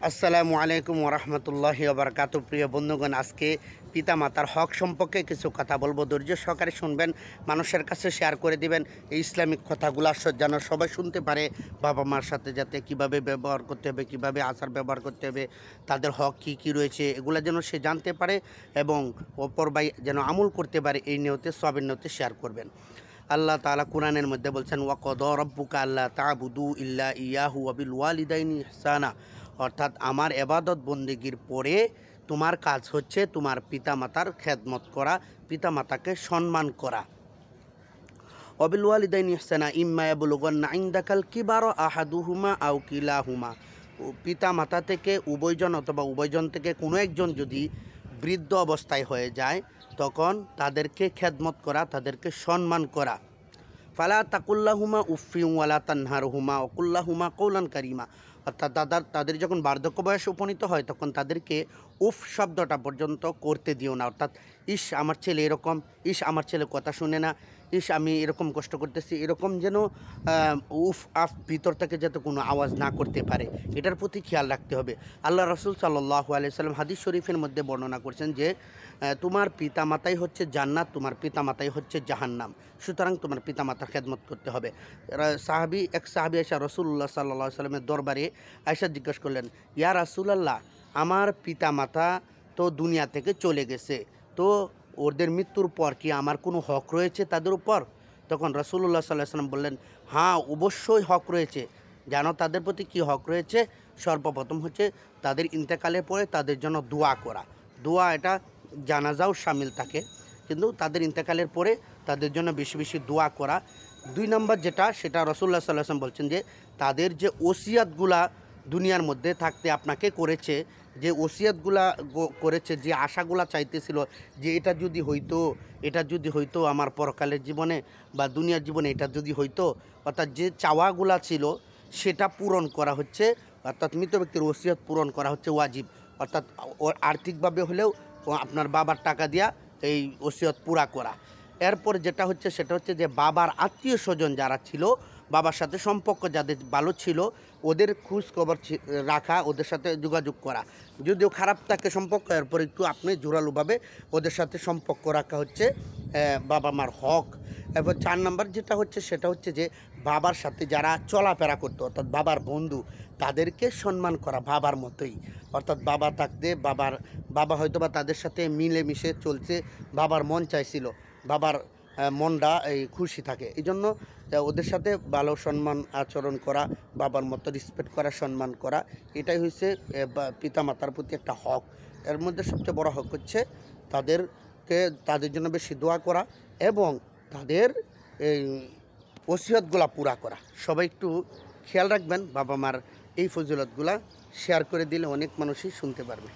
আসসালামু আলাইকুম ওরহমতুল্লাহি ওবরকাতুহ। প্রিয় বন্ধুগণ, আজকে পিতা মাতার হক সম্পর্কে কিছু কথা বলবো। ধৈর্য সহকারে শুনবেন, মানুষের কাছে শেয়ার করে দিবেন। এই ইসলামিক কথাগুলো যেন সবাই শুনতে পারে। বাবা মার সাথে যাতে কিভাবে ব্যবহার করতে হবে, কিভাবে আচার ব্যবহার করতে হবে, তাদের হক কী কী রয়েছে, এগুলো যেন সে জানতে পারে এবং অপর ভাই যেন আমল করতে পারে। এই নিয়তে সবের নিয়তে শেয়ার করবেন। আল্লাহ তাআলা কুরআনের মধ্যে বলছেন, ওয়াকদা রাব্বুকা আল্লা তা'বুদু ইল্লা ইয়াহু ওয়া বিল ওয়ালিদাইনি ইহসানা। অর্থাৎ আমার এবাদত বন্দেগীর পরে তোমার কাজ হচ্ছে তোমার পিতামাতার খেদমত করা, পিতামাতাকে সম্মান করা। ওয়াবিল ওয়ালিদাইনি ইহসানা ইম্মা ইয়াবলুগান্না ইনদাকাল কিবারা আহাদুহুমা আও কিলাহুমা। পিতামাতা থেকে উভয়জন অথবা উভয়জন থেকে কোনো একজন যদি বৃদ্ধ অবস্থায় হয়ে যায়, তখন তাদেরকে খেদমত করা, তাদেরকে সম্মান করা। ফালা তাকুল্লাহুমা উফিউ ওয়ালা তানহারহুমা ওকুল্লাহুমা কৌলান কারিমা। অর্থাৎ তাদের যখন বার্ধক্য বয়সে উপনীত হয়, তখন তাদেরকে উফ শব্দটা পর্যন্ত করতে দিও না। অর্থাৎ ইস আমার ছেলে এরকম, ইস আমার ছেলে কথা শুনে না, ইস আমি এরকম কষ্ট করতেছি, এরকম যেন উফ আফ ভিতর থেকে যাতে কোনো আওয়াজ না করতে পারে, এটার প্রতি খেয়াল রাখতে হবে। আল্লাহ রাসূল সাল্লাল্লাহু আলাইহি সাল্লাম হাদিস শরীফের মধ্যে বর্ণনা করছেন যে তোমার পিতামাতাই হচ্ছে জান্নাত, তোমার পিতামাতাই হচ্ছে জাহান্নাম। সুতরাং তোমার পিতামাতার খেদমত করতে হবে। এক সাহাবী আয়েশা রাসূলুল্লাহ সাল্লাল্লাহু আলাইহি সাল্লামের দরবারে আয়েশা জিজ্ঞেস করলেন, ইয়া রাসূলাল্লাহ, আমার পিতামাতা তো দুনিয়া থেকে চলে গেছে, তো ওদের মৃত্যুর পর কি আমার কোনো হক রয়েছে তাদের উপর? তখন রাসূলুল্লাহ সাল্লাল্লাহু আলাইহি সাল্লাম বললেন, হ্যাঁ অবশ্যই হক রয়েছে। জানো তাদের প্রতি কী হক রয়েছে? সর্বপ্রথম হচ্ছে তাদের ইন্তেকালের পরে তাদের জন্য দোয়া করা। দোয়া এটা জানাজাও শামিল থাকে, কিন্তু তাদের ইন্তেকালের পরে তাদের জন্য বেশি বেশি দোয়া করা। 2 নম্বর যেটা, সেটা রাসূলুল্লাহ সাল্লাল্লাহু আলাইহি ওয়াসাল্লাম বলছেন যে তাদের যে ওসিয়াতগুলা দুনিয়ার মধ্যে থাকতে আপনাকে করেছে, যে ওসিয়াতগুলা করেছে, যে আশাগুলা চাইতেছিল যে এটা যদি হইতো, এটা যদি হইতো আমার পরকালের জীবনে বা দুনিয়ার জীবনে, এটা যদি হইতো, অর্থাৎ যে চাওয়াগুলা ছিল সেটা পূরণ করা হচ্ছে। অর্থাৎ মৃত ব্যক্তির ওসিয়ত পূরণ করা হচ্ছে ওয়াজিব। অর্থাৎ আর্থিকভাবে হলেও আপনার বাবার টাকা দিয়া এই ওসিয়ত পুরা করা। এরপর যেটা হচ্ছে সেটা হচ্ছে যে বাবার আত্মীয় স্বজন যারা ছিল, বাবার সাথে সম্পর্ক যাদের ভালো ছিল, ওদের খোঁজ খবর রাখা, ওদের সাথে যোগাযোগ করা। যদিও খারাপ থাকে সম্পর্ক, এরপর একটু আপনি জোরালোভাবে ওদের সাথে সম্পর্ক রাখা হচ্ছে বাবা মার হক। এরপর 4 নাম্বার যেটা হচ্ছে সেটা হচ্ছে যে বাবার সাথে যারা চলাফেরা করতো, অর্থাৎ বাবার বন্ধু, তাদেরকে সম্মান করা বাবার মতোই। অর্থাৎ বাবা থাকতে বাবা হয়তো বা তাদের সাথে মিলেমিশে চলছে, বাবার মন চাইছিল, বাবার মনটা এই খুশি থাকে, এই জন্য ওদের সাথে ভালো সম্মান আচরণ করা, বাবার মতো রেসপেক্ট করা, সম্মান করা, এটাই হচ্ছে পিতামাতার প্রতি একটা হক। এর মধ্যে সবচেয়ে বড় হক হচ্ছে তাদের জন্য বেশি দোয়া করা এবং তাদের এই ওসিয়তগুলা পুরা করা। সবাই একটু খেয়াল রাখবেন, বাবা মার এই ফজিলতগুলা শেয়ার করে দিলে অনেক মানুষই শুনতে পারবে।